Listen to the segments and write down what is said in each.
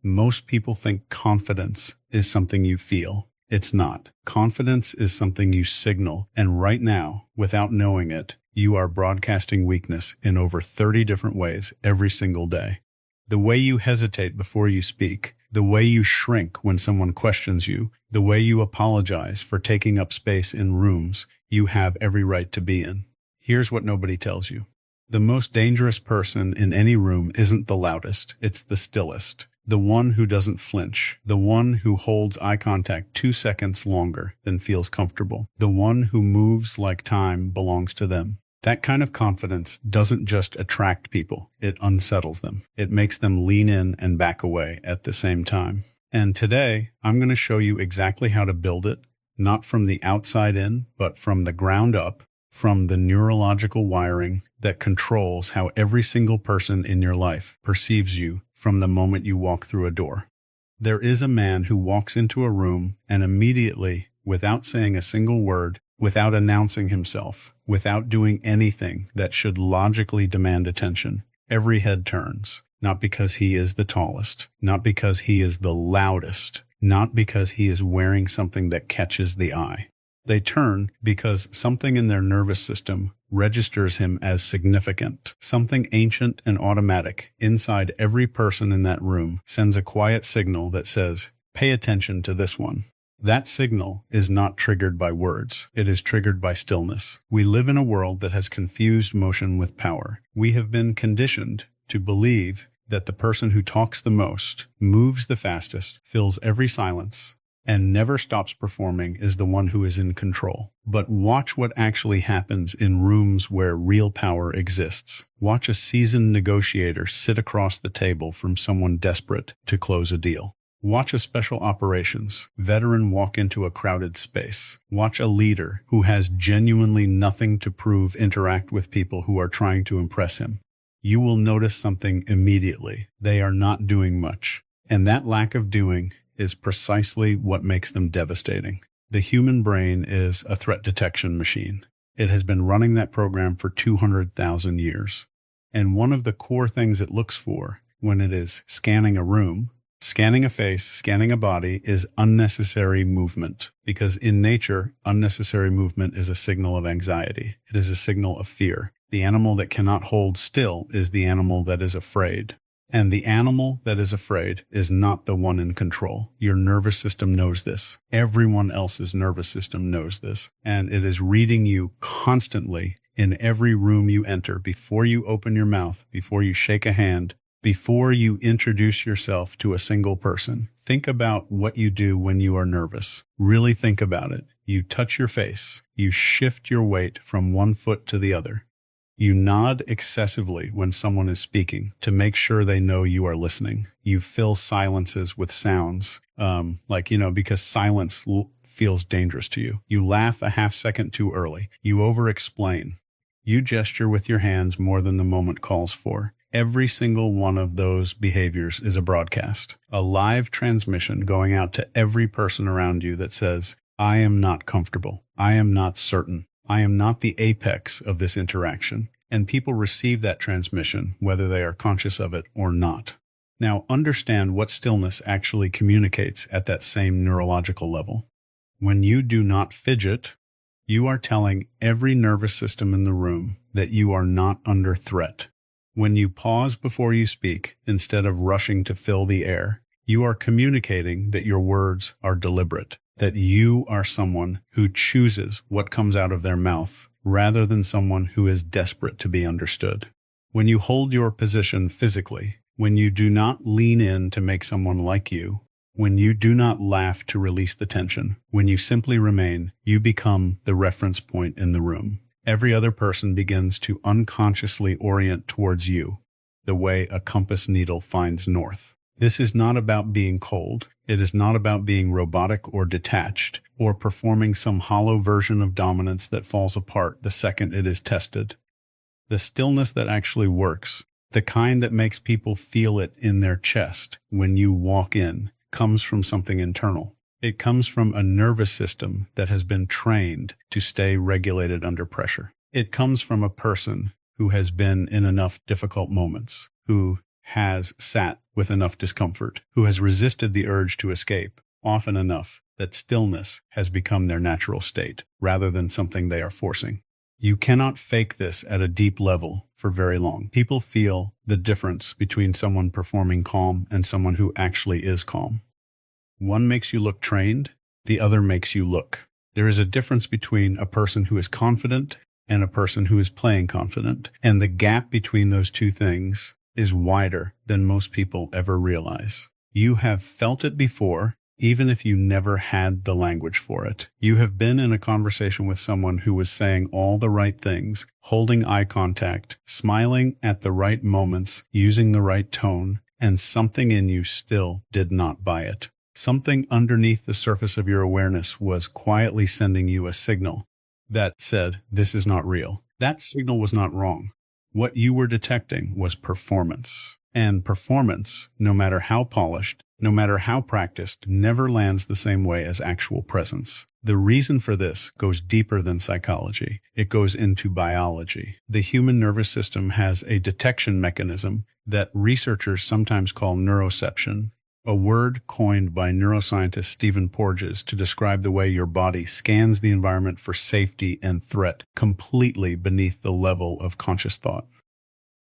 Most people think confidence is something you feel. It's not. Confidence is something you signal, and right now, without knowing it, you are broadcasting weakness in over 30 different ways every single day. The way you hesitate before you speak, the way you shrink when someone questions you, the way you apologize for taking up space in rooms you have every right to be in. Here's what nobody tells you. The most dangerous person in any room isn't the loudest, it's the stillest. The one who doesn't flinch, the one who holds eye contact 2 seconds longer than feels comfortable, the one who moves like time belongs to them. That kind of confidence doesn't just attract people, it unsettles them. It makes them lean in and back away at the same time. And today, I'm going to show you exactly how to build it, not from the outside in, but from the ground up, from the neurological wiring that controls how every single person in your life perceives you from the moment you walk through a door. There is a man who walks into a room and immediately, without saying a single word, without announcing himself, without doing anything that should logically demand attention, every head turns, not because he is the tallest, not because he is the loudest, not because he is wearing something that catches the eye. They turn because something in their nervous system registers him as significant. Something ancient and automatic inside every person in that room sends a quiet signal that says, "Pay attention to this one." That signal is not triggered by words. It is triggered by stillness. We live in a world that has confused motion with power. We have been conditioned to believe that the person who talks the most, moves the fastest, fills every silence, and never stops performing is the one who is in control. But watch what actually happens in rooms where real power exists. Watch a seasoned negotiator sit across the table from someone desperate to close a deal. Watch a special operations veteran walk into a crowded space. Watch a leader who has genuinely nothing to prove interact with people who are trying to impress him. You will notice something immediately. They are not doing much. And that lack of doing is precisely what makes them devastating. The human brain is a threat detection machine. It has been running that program for 200,000 years. And one of the core things it looks for when it is scanning a room, scanning a face, scanning a body, is unnecessary movement. Because in nature, unnecessary movement is a signal of anxiety. It is a signal of fear. The animal that cannot hold still is the animal that is afraid. And the animal that is afraid is not the one in control. Your nervous system knows this. Everyone else's nervous system knows this. And it is reading you constantly in every room you enter, before you open your mouth, before you shake a hand, before you introduce yourself to a single person. Think about what you do when you are nervous. Really think about it. You touch your face. You shift your weight from one foot to the other. You nod excessively when someone is speaking to make sure they know you are listening. You fill silences with sounds, because silence feels dangerous to you. You laugh a half second too early. You over-explain. You gesture with your hands more than the moment calls for. Every single one of those behaviors is a broadcast, a live transmission going out to every person around you that says, "I am not comfortable. I am not certain. I am not the apex of this interaction." And people receive that transmission, whether they are conscious of it or not. Now, understand what stillness actually communicates at that same neurological level. When you do not fidget, you are telling every nervous system in the room that you are not under threat. When you pause before you speak, instead of rushing to fill the air, you are communicating that your words are deliberate, that you are someone who chooses what comes out of their mouth, rather than someone who is desperate to be understood. When you hold your position physically, when you do not lean in to make someone like you, when you do not laugh to release the tension, when you simply remain, you become the reference point in the room. Every other person begins to unconsciously orient towards you, the way a compass needle finds north. This is not about being cold. It is not about being robotic or detached, or performing some hollow version of dominance that falls apart the second it is tested. The stillness that actually works, the kind that makes people feel it in their chest when you walk in, comes from something internal. It comes from a nervous system that has been trained to stay regulated under pressure. It comes from a person who has been in enough difficult moments, who has sat with enough discomfort, who has resisted the urge to escape often enough that stillness has become their natural state rather than something they are forcing. You cannot fake this at a deep level for very long. People feel the difference between someone performing calm and someone who actually is calm. One makes you look trained, the other makes you look. There is a difference between a person who is confident and a person who is playing confident, and the gap between those two things is wider than most people ever realize. You have felt it before, even if you never had the language for it. You have been in a conversation with someone who was saying all the right things, holding eye contact, smiling at the right moments, using the right tone, and something in you still did not buy it. Something underneath the surface of your awareness was quietly sending you a signal that said, this is not real. That signal was not wrong. What you were detecting was performance. And performance, no matter how polished, no matter how practiced, never lands the same way as actual presence. The reason for this goes deeper than psychology. It goes into biology. The human nervous system has a detection mechanism that researchers sometimes call neuroception, a word coined by neuroscientist Stephen Porges to describe the way your body scans the environment for safety and threat completely beneath the level of conscious thought.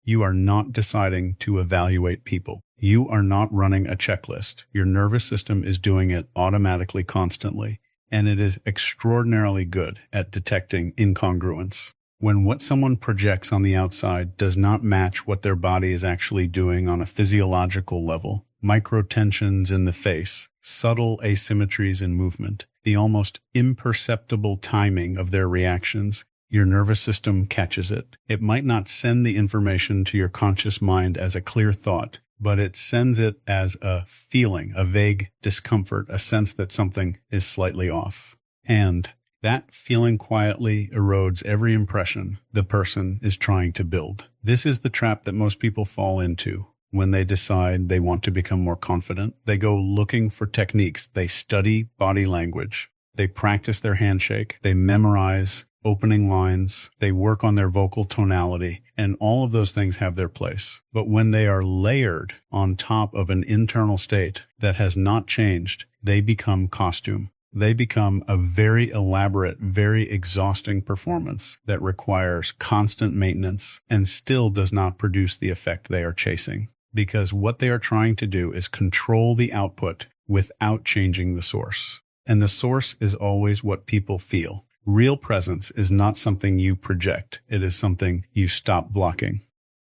You are not deciding to evaluate people. You are not running a checklist. Your nervous system is doing it automatically, constantly, and it is extraordinarily good at detecting incongruence. When what someone projects on the outside does not match what their body is actually doing on a physiological level, microtensions in the face, subtle asymmetries in movement, the almost imperceptible timing of their reactions, your nervous system catches it. It might not send the information to your conscious mind as a clear thought, but it sends it as a feeling, a vague discomfort, a sense that something is slightly off. And that feeling quietly erodes every impression the person is trying to build. This is the trap that most people fall into. When they decide they want to become more confident, they go looking for techniques. They study body language. They practice their handshake. They memorize opening lines. They work on their vocal tonality, and all of those things have their place. But when they are layered on top of an internal state that has not changed, they become costume. They become a very elaborate, very exhausting performance that requires constant maintenance and still does not produce the effect they are chasing. Because what they are trying to do is control the output without changing the source. And the source is always what people feel. Real presence is not something you project. It is something you stop blocking.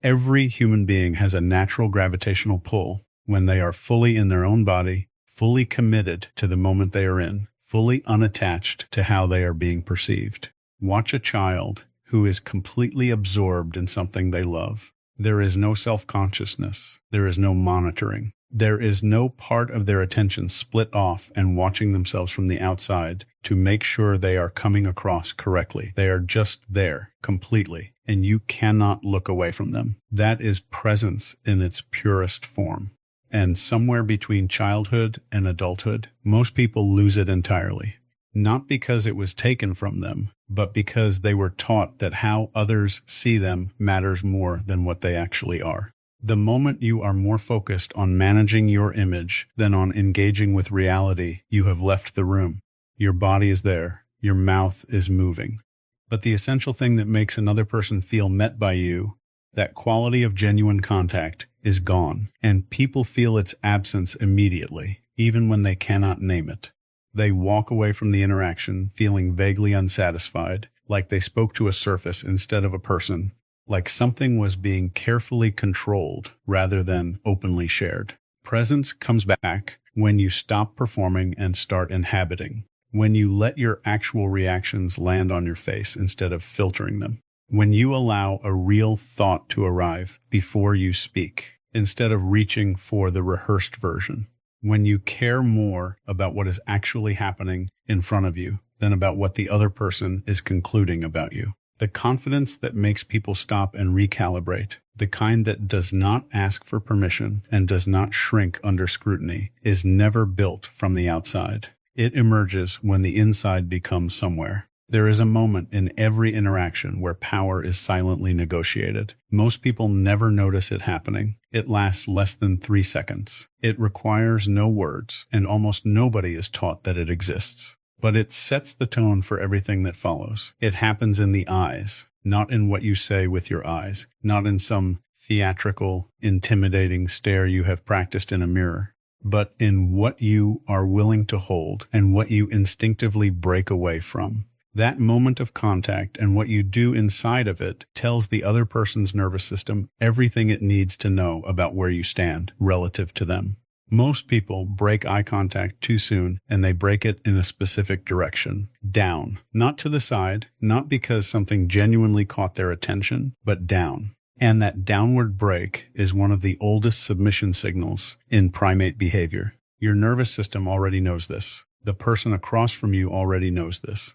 Every human being has a natural gravitational pull when they are fully in their own body, fully committed to the moment they are in, fully unattached to how they are being perceived. Watch a child who is completely absorbed in something they love. There is no self-consciousness. There is no monitoring. There is no part of their attention split off and watching themselves from the outside to make sure they are coming across correctly. They are just there completely, and you cannot look away from them. That is presence in its purest form. And somewhere between childhood and adulthood, most people lose it entirely. Not because it was taken from them, but because they were taught that how others see them matters more than what they actually are. The moment you are more focused on managing your image than on engaging with reality, you have left the room. Your body is there. Your mouth is moving. But the essential thing that makes another person feel met by you, that quality of genuine contact, is gone. And people feel its absence immediately, even when they cannot name it. They walk away from the interaction feeling vaguely unsatisfied, like they spoke to a surface instead of a person, like something was being carefully controlled rather than openly shared. Presence comes back when you stop performing and start inhabiting, when you let your actual reactions land on your face instead of filtering them, when you allow a real thought to arrive before you speak, instead of reaching for the rehearsed version, when you care more about what is actually happening in front of you than about what the other person is concluding about you. The confidence that makes people stop and recalibrate, the kind that does not ask for permission and does not shrink under scrutiny, is never built from the outside. It emerges when the inside becomes somewhere. There is a moment in every interaction where power is silently negotiated. Most people never notice it happening. It lasts less than 3 seconds. It requires no words, and almost nobody is taught that it exists. But it sets the tone for everything that follows. It happens in the eyes, not in what you say with your eyes, not in some theatrical, intimidating stare you have practiced in a mirror, but in what you are willing to hold and what you instinctively break away from. That moment of contact and what you do inside of it tells the other person's nervous system everything it needs to know about where you stand relative to them. Most people break eye contact too soon, and they break it in a specific direction, down, not to the side, not because something genuinely caught their attention, but down. And that downward break is one of the oldest submission signals in primate behavior. Your nervous system already knows this. The person across from you already knows this.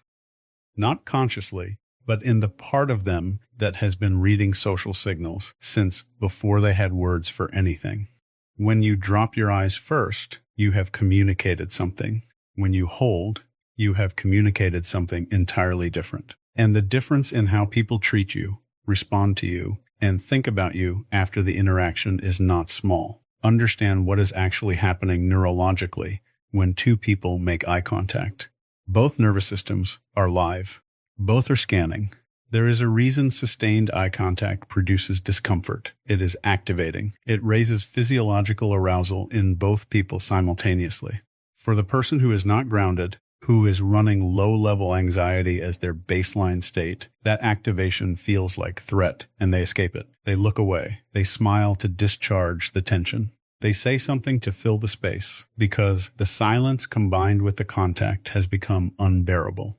Not consciously, but in the part of them that has been reading social signals since before they had words for anything. When you drop your eyes first, you have communicated something. When you hold, you have communicated something entirely different. And the difference in how people treat you, respond to you, and think about you after the interaction is not small. Understand what is actually happening neurologically when two people make eye contact. Both nervous systems are live. Both are scanning. There is a reason sustained eye contact produces discomfort. It is activating. It raises physiological arousal in both people simultaneously. For the person who is not grounded, who is running low-level anxiety as their baseline state, that activation feels like threat, and they escape it. They look away. They smile to discharge the tension. They say something to fill the space, because the silence combined with the contact has become unbearable.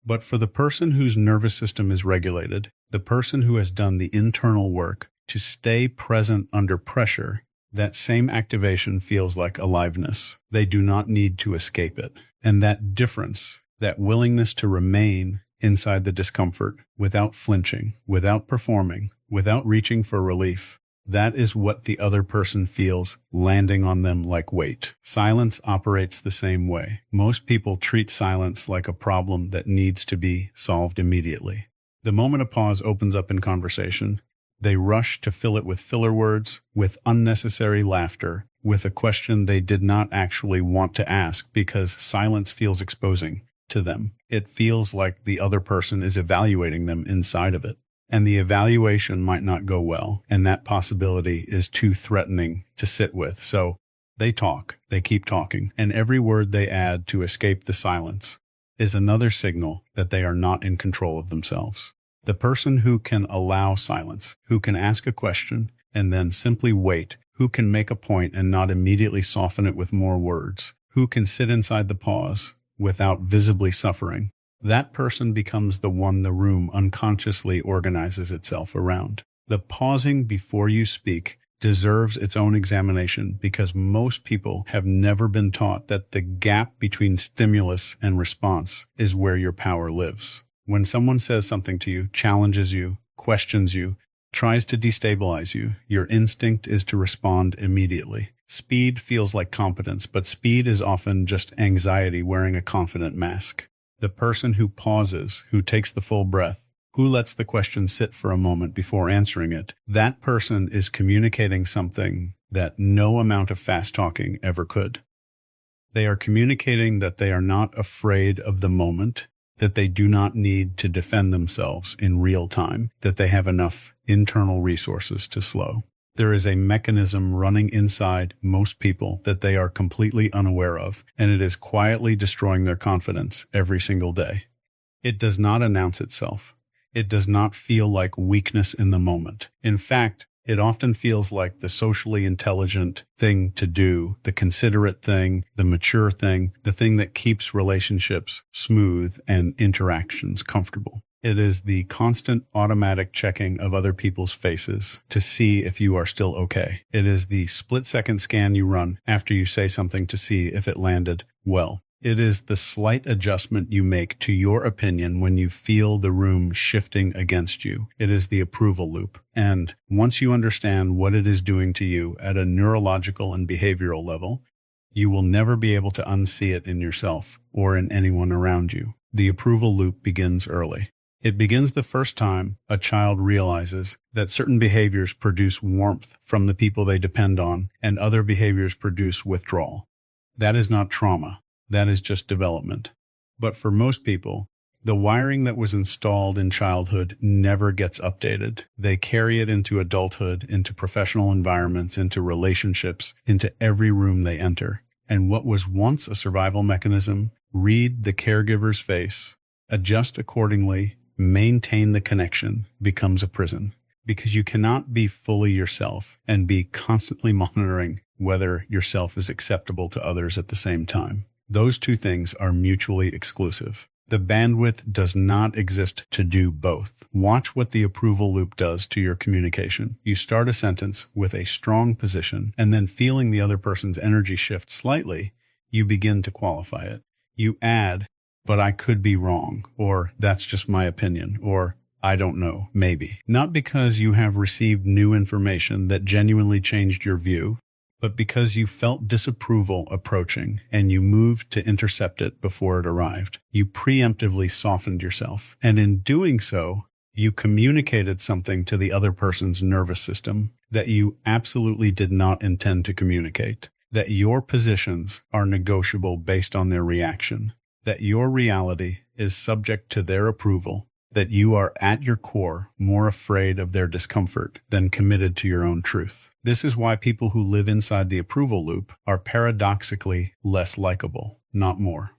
But for the person whose nervous system is regulated, the person who has done the internal work to stay present under pressure, that same activation feels like aliveness. They do not need to escape it. And that difference, that willingness to remain inside the discomfort without flinching, without performing, without reaching for relief, that is what the other person feels landing on them like weight. Silence operates the same way. Most people treat silence like a problem that needs to be solved immediately. The moment a pause opens up in conversation, they rush to fill it with filler words, with unnecessary laughter, with a question they did not actually want to ask because silence feels exposing to them. It feels like the other person is evaluating them inside of it. And the evaluation might not go well, and that possibility is too threatening to sit with. So they talk, they keep talking, and every word they add to escape the silence is another signal that they are not in control of themselves. The person who can allow silence, who can ask a question and then simply wait, who can make a point and not immediately soften it with more words, who can sit inside the pause without visibly suffering, that person becomes the one the room unconsciously organizes itself around. The pausing before you speak deserves its own examination because most people have never been taught that the gap between stimulus and response is where your power lives. When someone says something to you, challenges you, questions you, tries to destabilize you, your instinct is to respond immediately. Speed feels like competence, but speed is often just anxiety wearing a confident mask. The person who pauses, who takes the full breath, who lets the question sit for a moment before answering it, that person is communicating something that no amount of fast talking ever could. They are communicating that they are not afraid of the moment, that they do not need to defend themselves in real time, that they have enough internal resources to slow. There is a mechanism running inside most people that they are completely unaware of, and it is quietly destroying their confidence every single day. It does not announce itself. It does not feel like weakness in the moment. In fact, it often feels like the socially intelligent thing to do, the considerate thing, the mature thing, the thing that keeps relationships smooth and interactions comfortable. It is the constant automatic checking of other people's faces to see if you are still okay. It is the split-second scan you run after you say something to see if it landed well. It is the slight adjustment you make to your opinion when you feel the room shifting against you. It is the approval loop. And once you understand what it is doing to you at a neurological and behavioral level, you will never be able to unsee it in yourself or in anyone around you. The approval loop begins early. It begins the first time a child realizes that certain behaviors produce warmth from the people they depend on and other behaviors produce withdrawal. That is not trauma. That is just development. But for most people, the wiring that was installed in childhood never gets updated. They carry it into adulthood, into professional environments, into relationships, into every room they enter. And what was once a survival mechanism, read the caregiver's face, adjust accordingly, maintain the connection, becomes a prison. Because you cannot be fully yourself and be constantly monitoring whether yourself is acceptable to others at the same time. Those two things are mutually exclusive. The bandwidth does not exist to do both. Watch what the approval loop does to your communication. You start a sentence with a strong position, and then feeling the other person's energy shift slightly, you begin to qualify it. You add, "But I could be wrong," or "That's just my opinion," or "I don't know, maybe." Not because you have received new information that genuinely changed your view, but because you felt disapproval approaching and you moved to intercept it before it arrived. You preemptively softened yourself, and in doing so, you communicated something to the other person's nervous system that you absolutely did not intend to communicate, that your positions are negotiable based on their reaction, that your reality is subject to their approval, that you are at your core more afraid of their discomfort than committed to your own truth. This is why people who live inside the approval loop are paradoxically less likable, not more.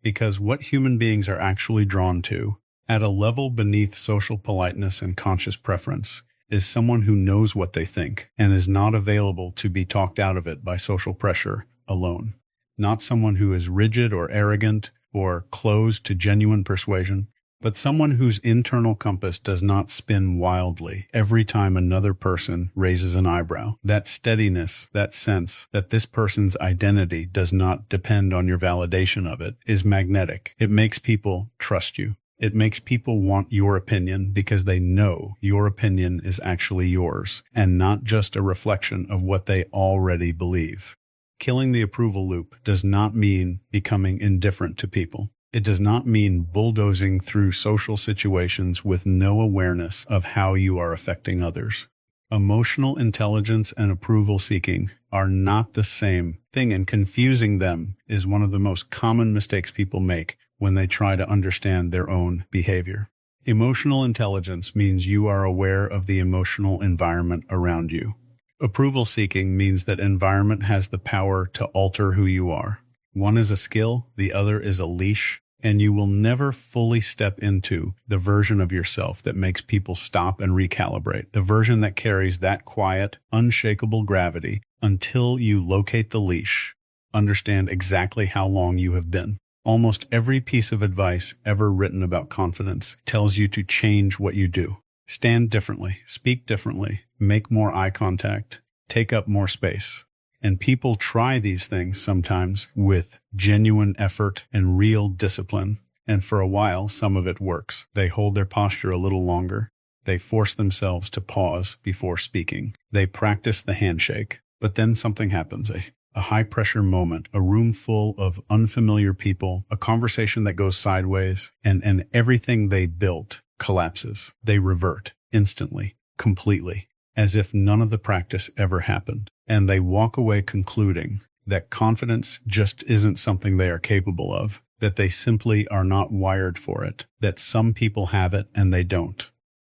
Because what human beings are actually drawn to, at a level beneath social politeness and conscious preference, is someone who knows what they think and is not available to be talked out of it by social pressure alone. Not someone who is rigid or arrogant or closed to genuine persuasion, but someone whose internal compass does not spin wildly every time another person raises an eyebrow. That steadiness, that sense that this person's identity does not depend on your validation of it, is magnetic. It makes people trust you. It makes people want your opinion because they know your opinion is actually yours and not just a reflection of what they already believe. Killing the approval loop does not mean becoming indifferent to people. It does not mean bulldozing through social situations with no awareness of how you are affecting others. Emotional intelligence and approval seeking are not the same thing, and confusing them is one of the most common mistakes people make when they try to understand their own behavior. Emotional intelligence means you are aware of the emotional environment around you. Approval seeking means that environment has the power to alter who you are. One is a skill, the other is a leash, and you will never fully step into the version of yourself that makes people stop and recalibrate, the version that carries that quiet, unshakable gravity until you locate the leash, understand exactly how long you have been. Almost every piece of advice ever written about confidence tells you to change what you do. Stand differently, speak differently, make more eye contact, take up more space. And people try these things sometimes with genuine effort and real discipline. And for a while, some of it works. They hold their posture a little longer. They force themselves to pause before speaking. They practice the handshake. But then something happens, a high-pressure moment, a room full of unfamiliar people, a conversation that goes sideways, and everything they built collapses. They revert instantly, completely, as if none of the practice ever happened. And they walk away concluding that confidence just isn't something they are capable of, that they simply are not wired for it, that some people have it and they don't.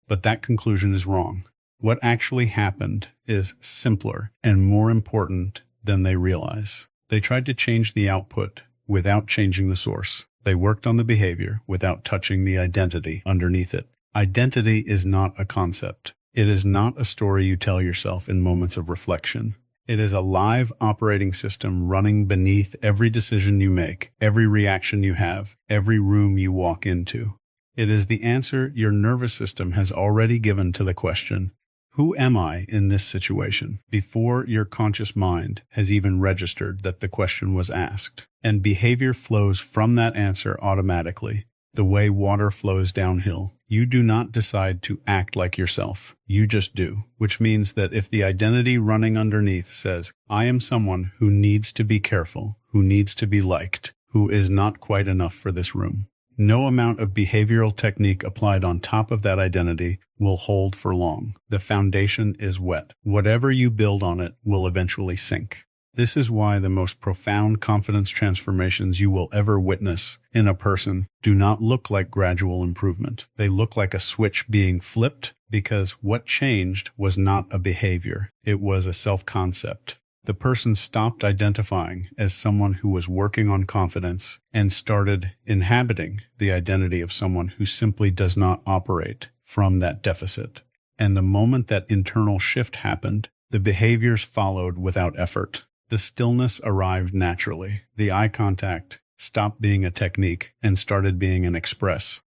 But that conclusion is wrong. What actually happened is simpler and more important than they realize. They tried to change the output without changing the source. They worked on the behavior without touching the identity underneath it. Identity is not a concept. It is not a story you tell yourself in moments of reflection. It is a live operating system running beneath every decision you make, every reaction you have, every room you walk into. It is the answer your nervous system has already given to the question, "Who am I in this situation?" before your conscious mind has even registered that the question was asked. And behavior flows from that answer automatically, the way water flows downhill. You do not decide to act like yourself. You just do, which means that if the identity running underneath says, "I am someone who needs to be careful, who needs to be liked, who is not quite enough for this room," No amount of behavioral technique applied on top of that identity will hold for long. The foundation is wet. Whatever you build on it will eventually sink. This is why the most profound confidence transformations you will ever witness in a person do not look like gradual improvement. They look like a switch being flipped, because what changed was not a behavior. It was a self-concept. The person stopped identifying as someone who was working on confidence and started inhabiting the identity of someone who simply does not operate from that deficit. And the moment that internal shift happened, the behaviors followed without effort. The stillness arrived naturally. The eye contact stopped being a technique and started being an express.